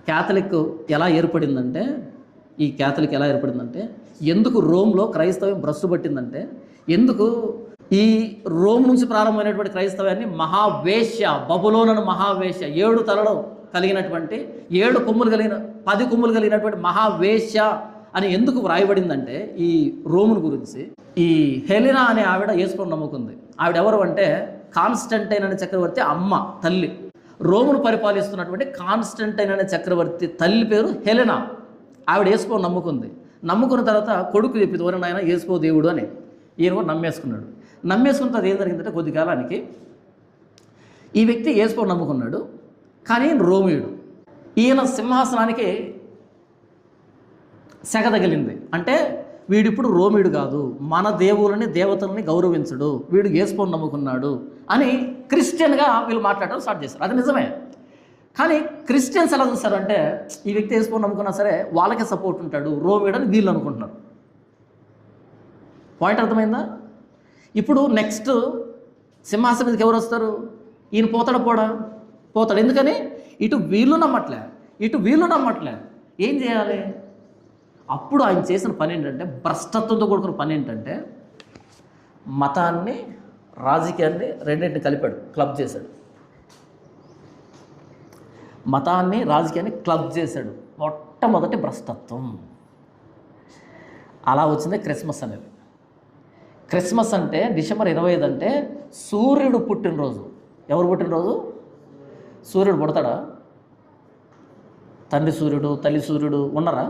Catholic ఎలా ఏర్పడిందంటే ఎందుకు రోమ్లో క్రైస్తవం భ్రష్టు పట్టిందంటే, ఎందుకు ఈ రోమ్ నుంచి ప్రారంభమైనటువంటి క్రైస్తవాన్ని మహావేశ్య, బబులోనను మహావేశ్య, 7 తలలు కలిగినటువంటి 7 కొమ్ములు కలిగిన 10 కొమ్ములు కలిగినటువంటి మహావేశ్య అని ఎందుకు వ్రాయబడిందంటే ఈ రోమును గురించి, ఈ హెలినా అనే ఆవిడ యేసుని నమ్ముకుంది. ఆవిడ ఎవరు అంటే కాన్స్టంటైన్ అనే చక్రవర్తి అమ్మ, తల్లి. రోమును పరిపాలిస్తున్నటువంటి కాన్స్టంటైన్ అనే చక్రవర్తి తల్లి పేరు హెలినా. ఆవిడ యేసుని నమ్ముకుంది. నమ్ముకున్న తర్వాత కొడుకు చెప్పింది, ఓరే నాయన యేసు దేవుడు అని. ఈయన కూడా నమ్మేసుకున్న తర్వాత ఏం జరిగిందంటే, కొద్ది కాలానికి ఈ వ్యక్తి యేసుని నమ్ముకున్నాడు, కానీ రోమియుడు. ఈయన సింహాసనానికి సెగ తగిలింది. అంటే వీడిప్పుడు రోమియుడు కాదు, మన దేవులని దేవతలని గౌరవించడు, వీడు యేసుని నమ్ముకున్నాడు అని క్రిస్టియన్గా వీళ్ళు మాట్లాడడం స్టార్ట్ చేశారు. అది నిజమే. కానీ క్రిస్టియన్స్ ఎలా చూస్తారంటే, ఈ వ్యక్తి యేసుని నమ్ముకున్నా సరే వాళ్ళకే సపోర్ట్ ఉంటాడు, రోమియుడు అని వీళ్ళు అనుకుంటున్నారు. పాయింట్ అర్థమైందా? ఇప్పుడు నెక్స్ట్ సింహాసనం మీదకి ఎవరు వస్తారు? ఈయన పోతాడు. ఎందుకని ఇటు వీళ్ళు నమ్మట్లే. ఏం చేయాలి? అప్పుడు ఆయన చేసిన పని ఏంటంటే, భ్రష్టత్వంతో కూడుకున్న పని ఏంటంటే, మతాన్ని రాజకీయాన్ని రెండింటిని కలిపాడు, క్లబ్ చేశాడు. మతాన్ని రాజకీయాన్ని క్లబ్ చేశాడు. మొట్టమొదటి భ్రష్టత్వం. అలా వచ్చింది క్రిస్మస్ అనేది. క్రిస్మస్ అంటే డిసెంబర్ 25 అంటే సూర్యుడు పుట్టినరోజు. ఎవరు పుట్టినరోజు? సూర్యుడు పుడతాడా? తండ్రి సూర్యుడు, తల్లి సూర్యుడు ఉన్నారా?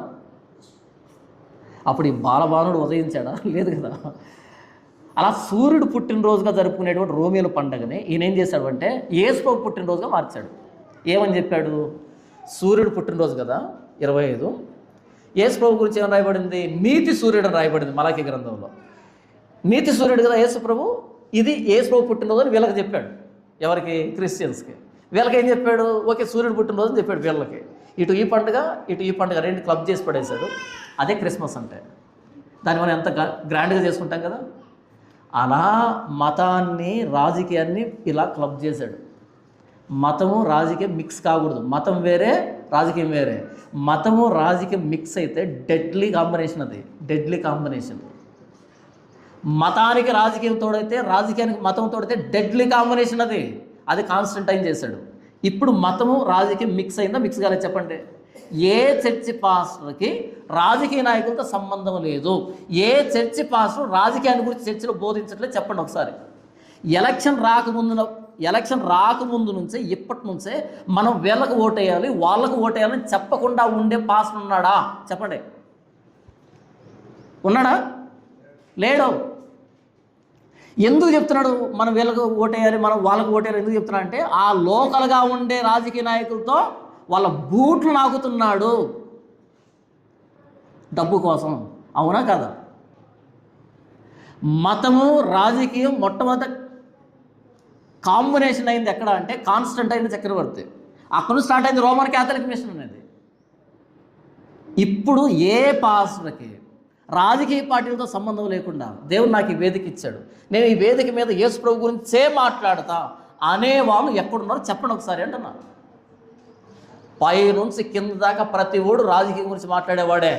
అప్పుడు ఈ బాలబానుడు ఉదయించాడా? లేదు కదా. అలా సూర్యుడు పుట్టినరోజుగా జరుపుకునేటువంటి రోమియోల పండుగని ఈయన ఏం చేశాడు అంటే, యేసు పుట్టినరోజుగా మార్చాడు. ఏమని చెప్పాడు? సూర్యుడు పుట్టినరోజు కదా 25, యేసు ప్రభు గురించి ఏమని రాయబడింది? నీతి సూర్యుడు అని రాయబడింది మలాకీ గ్రంథంలో. నీతి సూర్యుడు కదా యేసు ప్రభు, ఇది యేసు ప్రభు పుట్టినరోజు అని వీళ్ళకి చెప్పాడు. ఎవరికి? క్రిస్టియన్స్కి. వీళ్ళకి ఏం చెప్పాడు? ఓకే సూర్యుడు పుట్టినరోజు అని చెప్పాడు వీళ్ళకి. ఇటు ఈ పండుగ రెండు క్లబ్ చేసి పడేశాడు. అదే క్రిస్మస్ అంటే. దాన్ని మనం ఎంత గ్రాండ్గా చేసుకుంటాం కదా. అలా మతాన్ని రాజకీయాన్ని ఇలా క్లబ్ చేశాడు. మతము రాజకీయం మిక్స్ కాకూడదు. మతం వేరే, రాజకీయం వేరే. మతము రాజకీయం మిక్స్ అయితే డెడ్లీ కాంబినేషన్. మతానికి రాజకీయం తోడైతే, రాజకీయానికి మతం తోడైతే డెడ్లీ కాంబినేషన్ అది కాన్స్టంటైన్ చేశాడు. ఇప్పుడు మతము రాజకీయం మిక్స్ అయిందా? మిక్స్ కాలేదు చెప్పండి. ఏ చర్చి పాస్టర్కి రాజకీయ నాయకులతో సంబంధం లేదు. ఏ చర్చి పాస్టర్ రాజకీయాన్ని గురించి చర్చిలో బోధించట్లేదు చెప్పండి ఒకసారి. ఎలక్షన్ రాకముందు నుంచే, ఇప్పటి నుంచే మనం వీళ్ళకు ఓటేయాలి, వాళ్ళకు ఓటేయాలని చెప్పకుండా ఉండే పాస్టర్ ఉన్నాడా చెప్పండి? ఉన్నాడా? లేడు. ఎందుకు చెప్తున్నాడు మనం వీళ్ళకు ఓటేయాలి, మనం వాళ్ళకు ఓటేయాలి? ఎందుకు చెప్తున్నాడు అంటే, ఆ లోకల్గా ఉండే రాజకీయ నాయకులతో వాళ్ళ బూట్లు నాకుతున్నాడు డబ్బు కోసం. అవునా కదా? మతము రాజకీయం మొట్టమొదటి కాంబినేషన్ అయింది ఎక్కడ అంటే కాన్స్టంటైన్ చక్రవర్తి. అక్కడ నుంచి స్టార్ట్ అయింది రోమన్ క్యాథలిక్ మిషన్ అనేది. ఇప్పుడు ఏ పాస్టర్కి రాజకీయ పార్టీలతో సంబంధం లేకుండా దేవుడు నాకు ఈ వేదిక ఇచ్చాడు, నేను ఈ వేదిక మీద యేసు ప్రభు గురించే మాట్లాడతా అనేవాళ్ళు ఎక్కడున్నారో చెప్పండి ఒకసారి అంటున్నా. పై నుంచి కింద దాకా ప్రతి ఓడు రాజకీయం గురించి మాట్లాడేవాడే.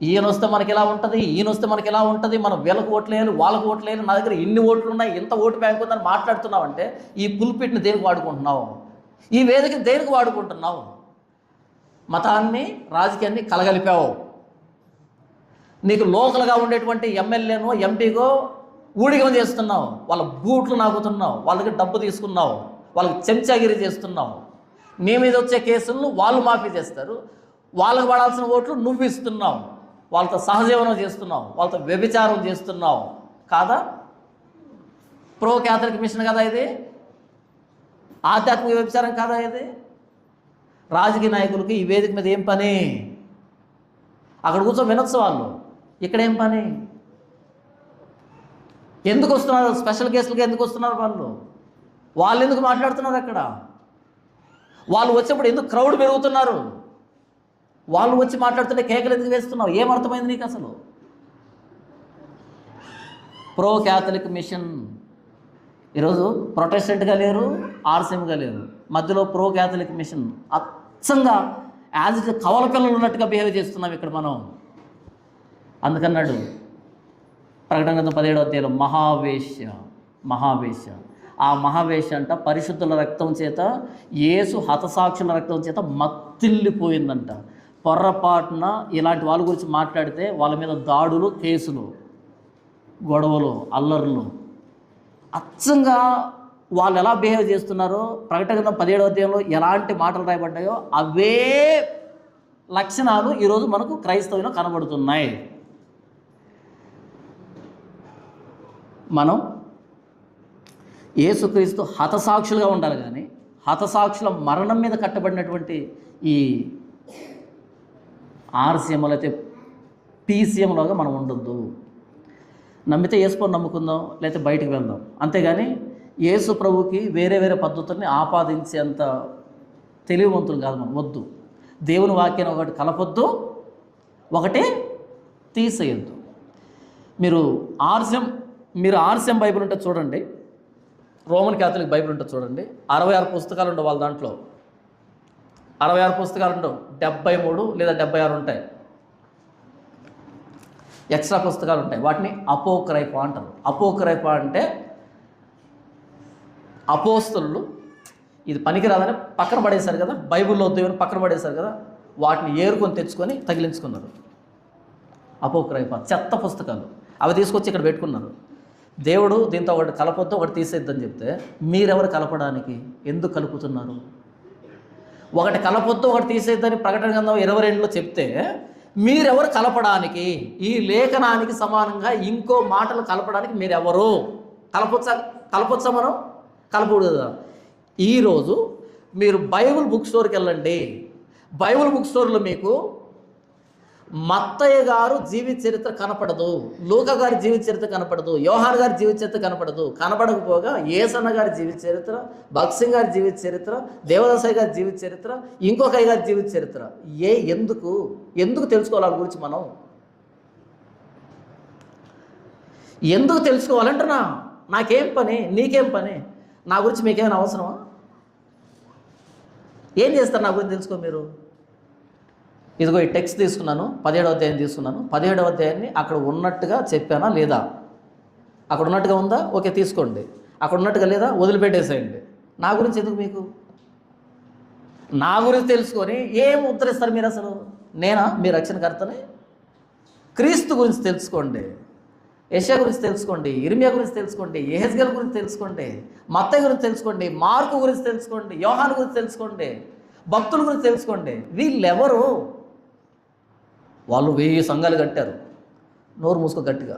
ఈయన వస్తే మనకి ఎలా ఉంటుంది, ఈయన వస్తే మనకి ఎలా ఉంటుంది, మనం వీళ్ళకు ఓట్లేయాలి, వాళ్ళకు ఓట్లేయాలి, నా దగ్గర ఇన్ని ఓట్లు ఉన్నాయి, ఇంత ఓటు బ్యాంక్ ఉందని మాట్లాడుతున్నావు అంటే ఈ పుల్పిట్ని దేనికి వాడుకుంటున్నావు? ఈ వేదికని దేనికి వాడుకుంటున్నావు? మతాన్ని రాజకీయాన్ని కలగలిపావు. నీకు లోకల్గా ఉండేటువంటి ఎమ్మెల్యేనో ఎంపీగో ఊడిగం చేస్తున్నావు, వాళ్ళ బూట్లు నాకుతున్నావు, వాళ్ళ దగ్గర డబ్బు తీసుకున్నావు, వాళ్ళకి చెంచాగిరి చేస్తున్నావు. నీ మీద వచ్చే కేసులను వాళ్ళు మాఫీ చేస్తారు, వాళ్ళకు పడాల్సిన ఓట్లు నువ్వు ఇస్తున్నావు, వాళ్ళతో సహజీవనం చేస్తున్నావు, వాళ్ళతో వ్యభిచారం చేస్తున్నావు. కాదా? ప్రో క్యాథలిక్ మిషన్ కదా ఇది? ఆధ్యాత్మిక వ్యభిచారం కాదా ఇది? రాజకీయ నాయకులకి ఈ వేదిక మీద ఏం పని? అక్కడ కూర్చొని వినొచ్చు వాళ్ళు, ఇక్కడేం పని? ఎందుకు వస్తున్నారు? స్పెషల్ కేసులకి ఎందుకు వస్తున్నారు వాళ్ళు ఎందుకు మాట్లాడుతున్నారు అక్కడ? వాళ్ళు వచ్చేప్పుడు ఎందుకు క్రౌడ్ పెరుగుతున్నారు? వాళ్ళు వచ్చి మాట్లాడుతుంటే కేకలు ఎందుకు వేస్తున్నావు? ఏమర్థమైంది నీకు అసలు? ప్రో క్యాథలిక్ మిషన్ ఈరోజు ప్రొటెస్టెంట్గా లేరు, ఆర్సీఎంగా లేరు, మధ్యలో ప్రో క్యాథలిక్ మిషన్ అచ్చంగా యాజ్ ఇట్ కవల పిల్లలు ఉన్నట్టుగా బిహేవ్ చేస్తున్నాం ఇక్కడ మనం. అందుకన్నాడు ప్రకటన గ్రంథం 17వ అధ్యాయంలో మహావేశ్య. ఆ మహావేశ్య అంట పరిశుద్ధుల రక్తం చేత, యేసు హతసాక్షుల రక్తం చేత మత్తిల్లిపోయిందంట. పొర్రపాటున ఇలాంటి వాళ్ళ గురించి మాట్లాడితే వాళ్ళ మీద దాడులు, కేసులు, గొడవలు, అల్లర్లు. అచ్చంగా వాళ్ళు ఎలా బిహేవ్ చేస్తున్నారో ప్రకటన గ్రంథం 17వ అధ్యాయంలో ఎలాంటి మాటలు రాయబడ్డాయో అవే లక్షణాలు ఈరోజు మనకు క్రైస్తవులో కనబడుతున్నాయి. మనం యేసుక్రీస్తు హతసాక్షులుగా ఉండాలి, కానీ హతసాక్షుల మరణం మీద కట్టబడినటువంటి ఈ ఆర్సీఎంలు అయితే పీసీఎంలోగా మనం ఉండొద్దు. నమ్మితే యేసుని నమ్ముకుందాం, లేకపోతే బయటికి వెళ్దాం, అంతేగాని యేసు ప్రభుకి వేరే వేరే పద్ధతుల్ని ఆపాదించేంత తెలివివంతులు కాదు మనం. వద్దు. దేవుని వాక్యాన్ని ఒకటి కలపొద్దు, ఒకటి తీసేయొద్దు. మీరు ఆర్సీఎం బైబిల్ ఉంటే చూడండి, రోమన్ క్యాథలిక్ బైబిల్ ఉంటే చూడండి. 66 పుస్తకాలు ఉండవు వాళ్ళ దాంట్లో. 66 పుస్తకాలు ఉండవు, 73 లేదా 76 ఉంటాయి. ఎక్స్ట్రా పుస్తకాలు ఉంటాయి. వాటిని అపోక్రైఫా అంటారు. అపోక్రైఫా అంటే అపోస్తలు ఇది పనికిరాదని పక్కన పడేశారు కదా, బైబిల్లో దేవుని పక్కన పడేశారు కదా, వాటిని ఏరుకొని తెచ్చుకొని తగిలించుకున్నారు. అపోక్రైఫా చెత్త పుస్తకాలు. అవి తీసుకొచ్చి ఇక్కడ పెట్టుకున్నారు. దేవుడు దీంతో ఒకటి కలపొద్దు, ఒకటి తీసేద్దని చెప్తే మీరెవరు కలపడానికి? ఎందుకు కలుపుతున్నారు? ఒకటి కలపొద్దు, ఒకటి తీసేద్దని ప్రకటన గ్రంథం 22లో చెప్తే మీరెవరు కలపడానికి? ఈ లేఖనానికి సమానంగా ఇంకో మాటలు కలపడానికి మీరెవరు? కలపొచ్చా మనం? కలపకూడదు కదా. ఈరోజు మీరు బైబిల్ బుక్ స్టోర్కి వెళ్ళండి. బైబిల్ బుక్ స్టోర్లో మీకు మత్తయ్య గారు జీవిత చరిత్ర కనపడదు, లూకా గారి జీవిత చరిత్ర కనపడదు, యోహాన్ గారి జీవిత చరిత్ర కనపడదు. కనపడకపోగా యేసన్న గారి జీవిత చరిత్ర, భగత్ సింగ్ గారి జీవిత చరిత్ర, దేవదాసయ్య గారి జీవిత చరిత్ర, ఇంకొక గారి జీవిత చరిత్ర. ఎందుకు తెలుసుకోవాలి వాళ్ళ గురించి మనం? ఎందుకు తెలుసుకోవాలంటున్నా? నాకేం పని, నీకేం పని? నా గురించి మీకేమైనా అవసరమా? ఏం చేస్తారు నా గురించి తెలుసుకో మీరు? ఇదిగో ఈ టెక్స్ట్ తీసుకున్నాను, 17వ అధ్యాయం తీసుకున్నాను. 17వ అధ్యాయాన్ని అక్కడ ఉన్నట్టుగా చెప్పానా లేదా? అక్కడ ఉన్నట్టుగా ఉందా? ఓకే, తీసుకోండి. అక్కడ ఉన్నట్టుగా లేదా? వదిలిపెట్టేసేయండి. నా గురించి ఎందుకు మీకు? నా గురించి తెలుసుకొని ఏం ఉత్తరిస్తారు మీరు? అసలు నేనా మీ రక్షణకర్తని? క్రీస్తు గురించి తెలుసుకోండి, యెషయా గురించి తెలుసుకోండి, ఇర్మియా గురించి తెలుసుకోండి, యెహెజ్కేలు గురించి తెలుసుకోండి, మత్తయి గురించి తెలుసుకోండి, మార్కు గురించి తెలుసుకోండి, యోహాను గురించి తెలుసుకోండి, భక్తుల గురించి తెలుసుకోండి. వీళ్ళెవరు? వాళ్ళు 1000 సంఘాలు కట్టారు. నోరు మూసుకో గట్టిగా.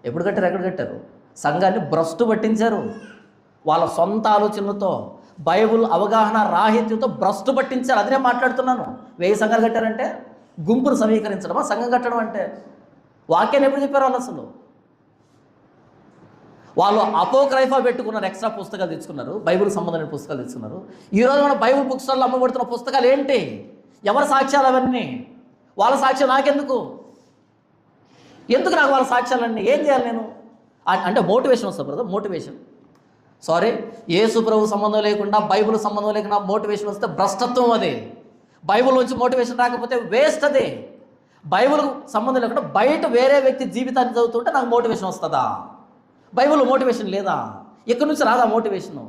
ఎప్పుడు కట్టారు? ఎక్కడ కట్టారు? సంఘాన్ని భ్రష్టు పట్టించారు. వాళ్ళ సొంత ఆలోచనలతో, బైబుల్ అవగాహన రాహిత్యంతో భ్రష్టు పట్టించారు. అదే మాట్లాడుతున్నాను. 1000 సంఘాలు కట్టారంటే గుంపును సమీకరించడమా సంఘం కట్టడం అంటే? వాక్యాన్ని ఎప్పుడు చెప్పారు వాళ్ళు? అసలు వాళ్ళు అపోక్రైఫా పెట్టుకున్నారు, ఎక్స్ట్రా పుస్తకాలు తెచ్చుకున్నారు, బైబిల్ సంబంధమైన పుస్తకాలు తెచ్చుకున్నారు. ఈరోజు మన బైబిల్ బుక్ స్టాల్లో అమ్మబడుతున్న పుస్తకాలు ఏంటి? ఎవరి సాక్ష్యాలు అవన్నీ? వాళ్ళ సాక్ష్యం నాకెందుకు? ఎందుకు నాకు వాళ్ళ సాక్ష్యాలన్నీ? ఏం చేయాలి నేను? అంటే మోటివేషన్ వస్తుంది బ్రదర్, మోటివేషన్. సారీ, యేసు ప్రభు సంబంధం లేకుండా, బైబిల్ సంబంధం లేకుండా మోటివేషన్ వస్తే భ్రష్టత్వం. అది బైబిల్ నుంచి మోటివేషన్ రాకపోతే వేస్ట్. అది బైబిల్ సంబంధం లేకుండా బయట వేరే వ్యక్తి జీవితాన్ని చదువుతుంటే నాకు మోటివేషన్ వస్తుందా? బైబిల్లో మోటివేషన్ లేదా? ఎక్కడి నుంచి రాదా మోటివేషను?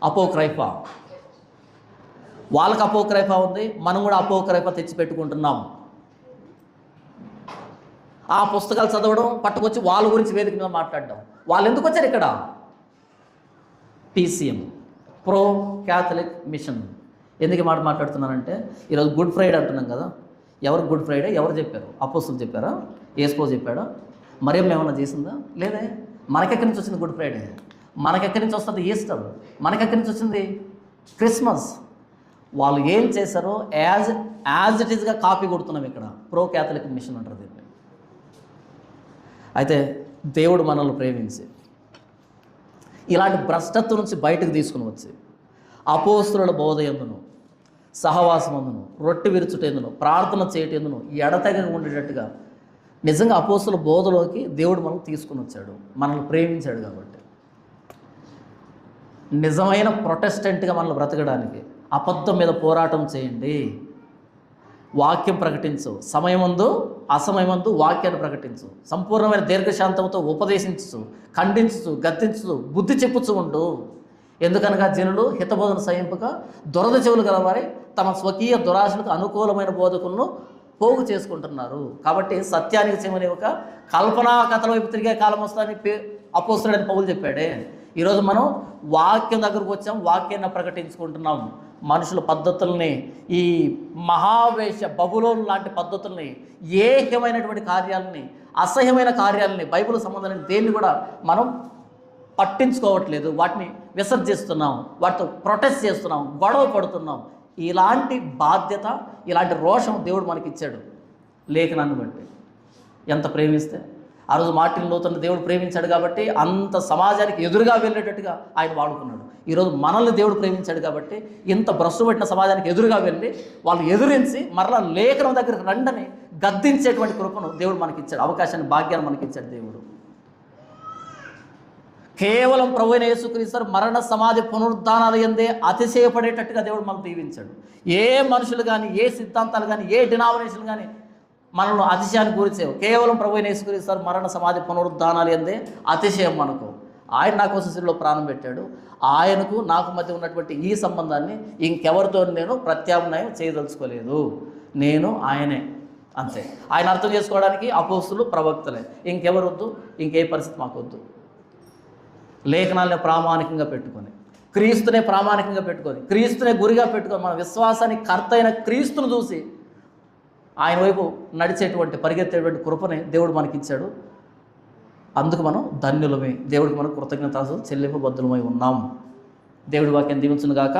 అపోక్రైఫా. వాళ్ళకి అపోక్రైఫా ఉంది, మనం కూడా అపోక్రైఫా తెచ్చిపెట్టుకుంటున్నాం. ఆ పుస్తకాలు చదవడం, పట్టుకొచ్చి వాళ్ళ గురించి వేదిక మీద మాట్లాడడం. వాళ్ళు ఎందుకు వచ్చారు ఇక్కడ? PCM, pro Catholic machine. ఎందుకు మాట మాట్లాడుతున్నానంటే, ఈరోజు గుడ్ ఫ్రైడే అంటున్నాం కదా. ఎవరు గుడ్ ఫ్రైడే? ఎవరు చెప్పారు? అపోస్తలులు చెప్పారా? యేసు చెప్పాడా? మరియమ్మ ఏమన్నా చేసిందా? లేదే. మనకెక్కడి నుంచి వచ్చింది గుడ్ ఫ్రైడే? మనకెక్కడి నుంచి వస్తుంది ఈస్టర్? మనకెక్కడి నుంచి వచ్చింది క్రిస్మస్? వాళ్ళు ఏం చేశారో యాజ్ ఇట్ ఈస్గా కాపీ కొడుతున్నాం ఇక్కడ. ప్రో క్యాథలిక్ మిషన్ అంటారు దీన్ని. అయితే దేవుడు మనల్ని ప్రేమించి ఇలాంటి భ్రష్టత్వం నుంచి బయటకు తీసుకుని వచ్చి అపోస్తలుల బోధ ఎందును, సహవాసమందును, రొట్టె విరుచుటెందును, ప్రార్థన చేయటెందును ఎడతెగక ఉండేటట్టుగా నిజంగా అపోస్తలుల బోధలోకి దేవుడు మనం తీసుకుని వచ్చాడు, మనల్ని ప్రేమించాడు. కాబట్టి నిజమైన ప్రొటెస్టెంట్గా మనల్ని బ్రతకడానికి అబద్ధం మీద పోరాటం చేయండి. వాక్యం ప్రకటించు, సమయమందు అసమయమందు వాక్యాన్ని ప్రకటించు, సంపూర్ణమైన దీర్ఘశాంతంతో ఉపదేశించు, ఖండించు, గద్దించు, బుద్ధి చెప్పుచు ఉండు. ఎందుకనగా జనులు హితబోధన సహింపక దురద చెవులు గలవారి తమ స్వకీయ దురాశలకు అనుకూలమైన బోధకులను పోగు చేసుకుంటున్నారు. కాబట్టి సత్యానికి చెమని ఒక కల్పనా కథల వైపు తిరిగే కాలం వస్తుందని అపోస్తలుడైన పౌలు చెప్పాడే. ఈరోజు మనం వాక్యం దగ్గరకు వచ్చాం, వాక్యాన్ని ప్రకటించుకుంటున్నాం. మనుషుల పద్ధతుల్ని, ఈ మహావేశ బబులోను లాంటి పద్ధతుల్ని, ఏకమైనటువంటి కార్యాలని, అసహ్యమైన కార్యాలని, బైబిల్ సంబంధమైన దేన్ని కూడా మనం పట్టించుకోవట్లేదు. వాటిని విసర్జిస్తున్నాం, వాటితో ప్రొటెస్ట్ చేస్తున్నాం, గొడవ పడుతున్నాం. ఇలాంటి బాధ్యత, ఇలాంటి రోషం దేవుడు మనకిచ్చాడు లేఖనాన్ని బట్టి. ఎంత ప్రేమిస్తే ఆ రోజు మార్టిన్ లూథర్ని దేవుడు ప్రేమించాడు కాబట్టి అంత సమాజానికి ఎదురుగా వెళ్ళేటట్టుగా ఆయన వాడుకున్నాడు. ఈరోజు మనల్ని దేవుడు ప్రేమించాడు కాబట్టి ఇంత భ్రష్టు పట్టిన సమాజానికి ఎదురుగా వెళ్ళి వాళ్ళు ఎదురించి మరలా లేఖనం దగ్గరికి రండని గద్దించేటువంటి కృపను దేవుడు మనకిచ్చాడు, అవకాశాన్ని, భాగ్యాన్ని మనకిచ్చాడు దేవుడు. కేవలం ప్రభువైన యేసుక్రీస్తు మరణ సమాధి పునరుద్ధానాలు ఎందే అతిశయపడేటట్టుగా దేవుడు మనకు దీవించాడు. ఏ మనుషులు కానీ, ఏ సిద్ధాంతాలు కానీ, ఏ డినామినేషన్లు కానీ మనల్ని అతిశయానికి గురిచేవు. కేవలం ప్రభువైన యేసుక్రీస్తు మరణ సమాధి పునరుద్ధానాలు ఎందే అతిశయం మనకు. ఆయన నా కోసం శిలువలో ప్రాణం పెట్టాడు. ఆయనకు నాకు మధ్య ఉన్నటువంటి ఈ సంబంధాన్ని ఇంకెవరితో నేను ప్రత్యామ్నాయం చేయదలుచుకోలేదు. నేను ఆయనే, అంతే. ఆయన అర్థం చేసుకోవడానికి అపోస్తులు, ప్రవక్తలే, ఇంకెవరు వద్దు, ఇంకే పరిస్థితి మాకు వద్దు. లేఖనాలనే ప్రామాణికంగా పెట్టుకొని, క్రీస్తునే ప్రామాణికంగా పెట్టుకొని, క్రీస్తునే గురిగా పెట్టుకొని, మన విశ్వాసానికి కర్త అయిన క్రీస్తును చూసి ఆయన వైపు నడిచేటువంటి, పరిగెత్తేటువంటి కృపని దేవుడు మనకిచ్చాడు. అందుకు మనం ధన్యులమే, దేవుడికి మనం కృతజ్ఞతాలు చెల్లింపు బద్దులమై ఉన్నాం. దేవుడి వాక్యం దీవించును గాక.